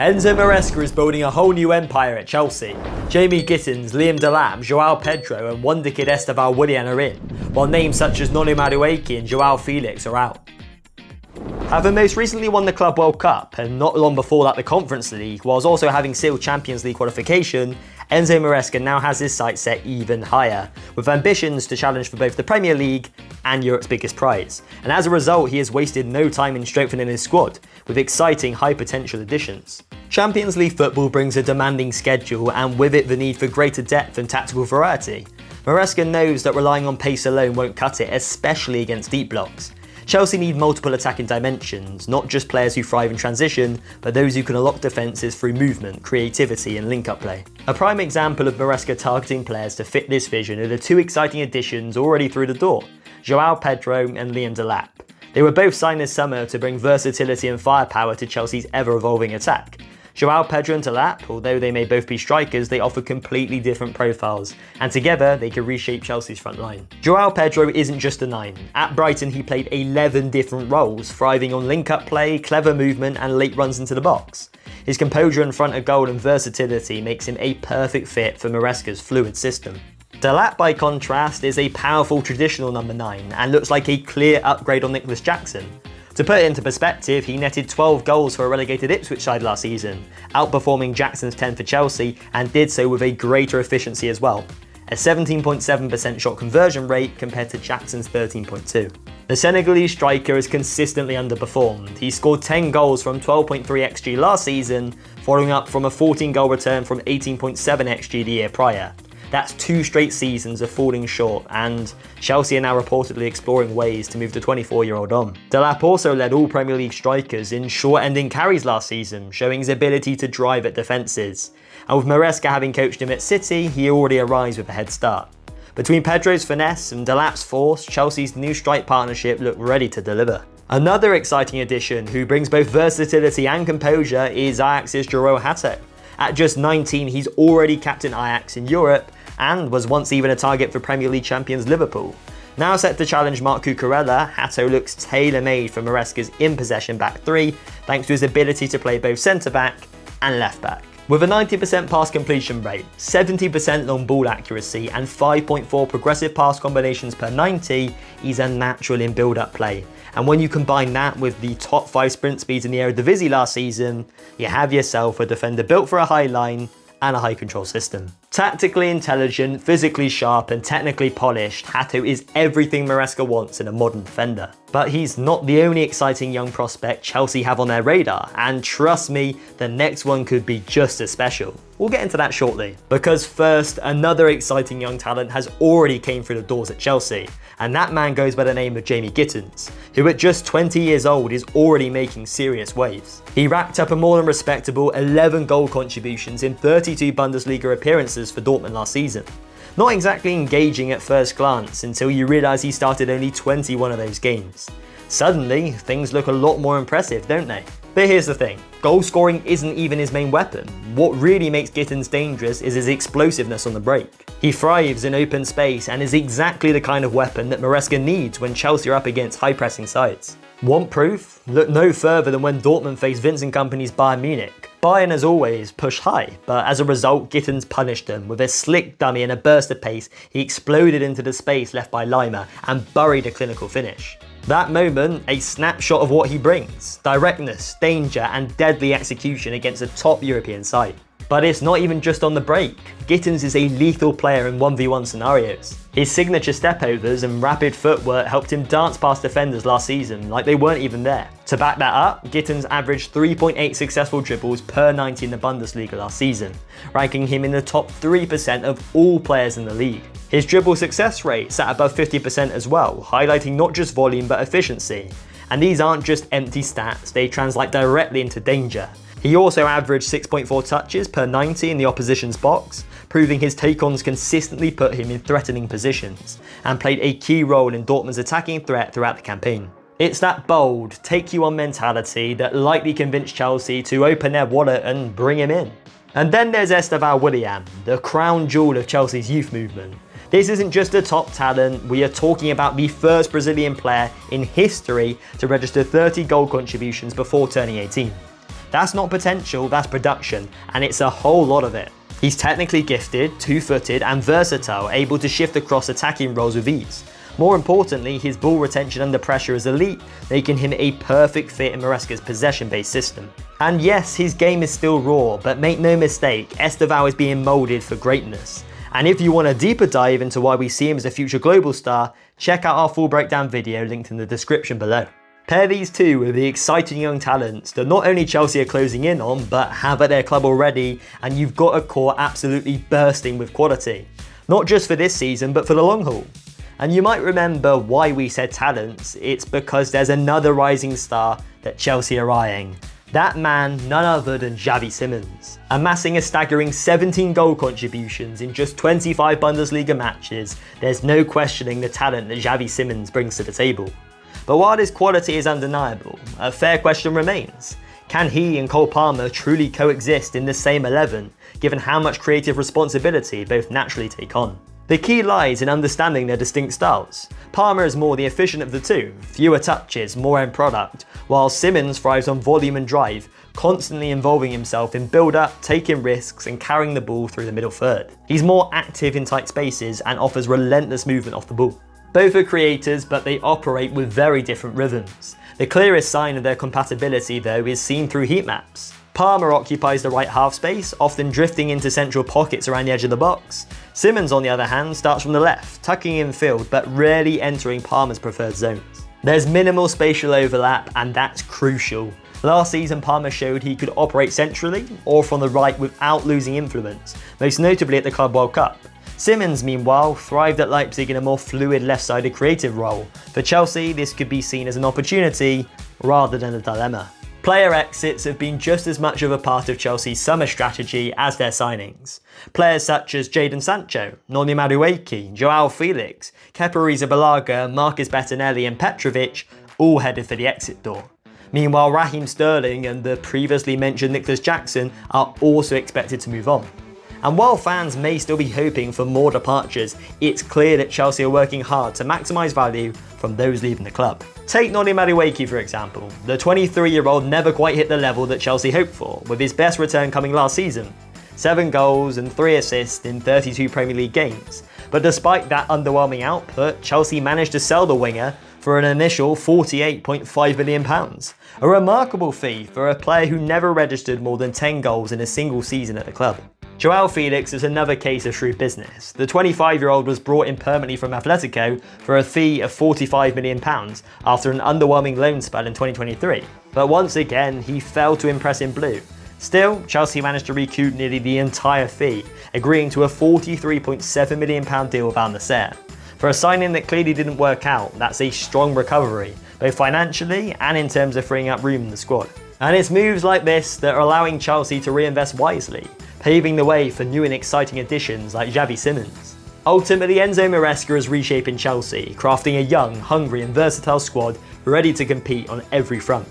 Enzo Maresca is building a whole new empire at Chelsea. Jamie Gittens, Liam Delap, Joao Pedro and wonder kid Estevão Willian are in, while names such as Nonu Madueke and Joao Felix are out. Having most recently won the Club World Cup, and not long before that the Conference League, whilst also having sealed Champions League qualification, Enzo Maresca now has his sights set even higher, with ambitions to challenge for both the Premier League and Europe's biggest prize. And as a result, he has wasted no time in strengthening his squad, with exciting high potential additions. Champions League football brings a demanding schedule, and with it the need for greater depth and tactical variety. Maresca knows that relying on pace alone won't cut it, especially against deep blocks. Chelsea need multiple attacking dimensions, not just players who thrive in transition, but those who can unlock defences through movement, creativity and link-up play. A prime example of Maresca targeting players to fit this vision are the two exciting additions already through the door, Joao Pedro and Liam Delap. They were both signed this summer to bring versatility and firepower to Chelsea's ever-evolving attack. Joao Pedro and Delap, although they may both be strikers, they offer completely different profiles, and together they could reshape Chelsea's front line. Joao Pedro isn't just a 9. At Brighton he played 11 different roles, thriving on link-up play, clever movement and late runs into the box. His composure in front of goal and versatility makes him a perfect fit for Maresca's fluid system. Delap, by contrast, is a powerful traditional number 9 and looks like a clear upgrade on Nicholas Jackson. To put it into perspective, he netted 12 goals for a relegated Ipswich side last season, outperforming Jackson's 10 for Chelsea, and did so with a greater efficiency as well, a 17.7% shot conversion rate compared to Jackson's 13.2. The Senegalese striker has consistently underperformed. He scored 10 goals from 12.3 XG last season, following up from a 14-goal return from 18.7 XG the year prior. That's 2 straight seasons of falling short, and Chelsea are now reportedly exploring ways to move the 24-year-old on. Delap also led all Premier League strikers in short-ending carries last season, showing his ability to drive at defences. And with Maresca having coached him at City, he already arrives with a head start. Between Pedro's finesse and Delap's force, Chelsea's new strike partnership look ready to deliver. Another exciting addition who brings both versatility and composure is Ajax's Jorrel Hato. At just 19, he's already captained Ajax in Europe and was once even a target for Premier League champions Liverpool. Now set to challenge Marc Cucurella, Hato looks tailor-made for Maresca's in-possession back 3, thanks to his ability to play both centre-back and left-back. With a 90% pass completion rate, 70% long ball accuracy and 5.4 progressive pass combinations per 90, he's a natural in build-up play. And when you combine that with the top 5 sprint speeds in the Eredivisie last season, you have yourself a defender built for a high line and a high control system. Tactically intelligent, physically sharp and technically polished, Hato is everything Maresca wants in a modern defender. But he's not the only exciting young prospect Chelsea have on their radar, and trust me, the next one could be just as special. We'll get into that shortly. Because first, another exciting young talent has already came through the doors at Chelsea, and that man goes by the name of Jamie Gittens, who at just 20 years old is already making serious waves. He racked up a more than respectable 11 goal contributions in 32 Bundesliga appearances for Dortmund last season. Not exactly engaging at first glance until you realise he started only 21 of those games. Suddenly, things look a lot more impressive, don't they? But here's the thing, goal scoring isn't even his main weapon. What really makes Gittens dangerous is his explosiveness on the break. He thrives in open space and is exactly the kind of weapon that Maresca needs when Chelsea are up against high-pressing sides. Want proof? Look no further than when Dortmund faced Vincent Kompany's Bayern Munich. Bayern, as always, pushed high, but as a result, Gittens punished them. With a slick dummy and a burst of pace, he exploded into the space left by Lima and buried a clinical finish. That moment, a snapshot of what he brings: directness, danger and deadly execution against a top European side. But it's not even just on the break. Gittens is a lethal player in 1v1 scenarios. His signature stepovers and rapid footwork helped him dance past defenders last season like they weren't even there. To back that up, Gittens averaged 3.8 successful dribbles per 90 in the Bundesliga last season, ranking him in the top 3% of all players in the league. His dribble success rate sat above 50% as well, highlighting not just volume but efficiency. And these aren't just empty stats, they translate directly into danger. He also averaged 6.4 touches per 90 in the opposition's box, proving his take-ons consistently put him in threatening positions, and played a key role in Dortmund's attacking threat throughout the campaign. It's that bold, take-you-on mentality that likely convinced Chelsea to open their wallet and bring him in. And then there's Estevão Willian, the crown jewel of Chelsea's youth movement. This isn't just a top talent, we are talking about the first Brazilian player in history to register 30 goal contributions before turning 18. That's not potential, that's production, and it's a whole lot of it. He's technically gifted, two-footed and versatile, able to shift across attacking roles with ease. More importantly, his ball retention under pressure is elite, making him a perfect fit in Maresca's possession-based system. And yes, his game is still raw, but make no mistake, Estevão is being moulded for greatness. And if you want a deeper dive into why we see him as a future global star, check out our full breakdown video linked in the description below. Pair these two with the exciting young talents that not only Chelsea are closing in on, but have at their club already, and you've got a core absolutely bursting with quality. Not just for this season, but for the long haul. And you might remember why we said talents, it's because there's another rising star that Chelsea are eyeing. That man, none other than Xavi Simmons. Amassing a staggering 17 goal contributions in just 25 Bundesliga matches, there's no questioning the talent that Xavi Simmons brings to the table. But while his quality is undeniable, a fair question remains. Can he and Cole Palmer truly coexist in the same 11, given how much creative responsibility both naturally take on? The key lies in understanding their distinct styles. Palmer is more the efficient of the two, fewer touches, more end product, while Simmons thrives on volume and drive, constantly involving himself in build-up, taking risks and carrying the ball through the middle third. He's more active in tight spaces and offers relentless movement off the ball. Both are creators, but they operate with very different rhythms. The clearest sign of their compatibility though is seen through heat maps. Palmer occupies the right half space, often drifting into central pockets around the edge of the box. Simmons, on the other hand, starts from the left, tucking in field but rarely entering Palmer's preferred zones. There's minimal spatial overlap, and that's crucial. Last season, Palmer showed he could operate centrally or from the right without losing influence, most notably at the Club World Cup. Simmons, meanwhile, thrived at Leipzig in a more fluid left-sided creative role. For Chelsea, this could be seen as an opportunity rather than a dilemma. Player exits have been just as much of a part of Chelsea's summer strategy as their signings. Players such as Jadon Sancho, Noni Madueke, Joao Felix, Kepa Arrizabalaga, Marcus Bettinelli and Petrovic all headed for the exit door. Meanwhile, Raheem Sterling and the previously mentioned Nicholas Jackson are also expected to move on. And while fans may still be hoping for more departures, it's clear that Chelsea are working hard to maximise value from those leaving the club. Take Noni Madueke for example. The 23-year-old never quite hit the level that Chelsea hoped for, with his best return coming last season. 7 goals and 3 assists in 32 Premier League games. But despite that underwhelming output, Chelsea managed to sell the winger for an initial £48.5 million. A remarkable fee for a player who never registered more than 10 goals in a single season at the club. Joao Felix is another case of shrewd business. The 25-year-old was brought in permanently from Atletico for a fee of £45 million after an underwhelming loan spell in 2023. But once again, he failed to impress in blue. Still, Chelsea managed to recoup nearly the entire fee, agreeing to a £43.7 million deal with Al Nassr. For a signing that clearly didn't work out, that's a strong recovery, both financially and in terms of freeing up room in the squad. And it's moves like this that are allowing Chelsea to reinvest wisely, paving the way for new and exciting additions like Xavi Simmons. Ultimately, Enzo Maresca is reshaping Chelsea, crafting a young, hungry and versatile squad ready to compete on every front.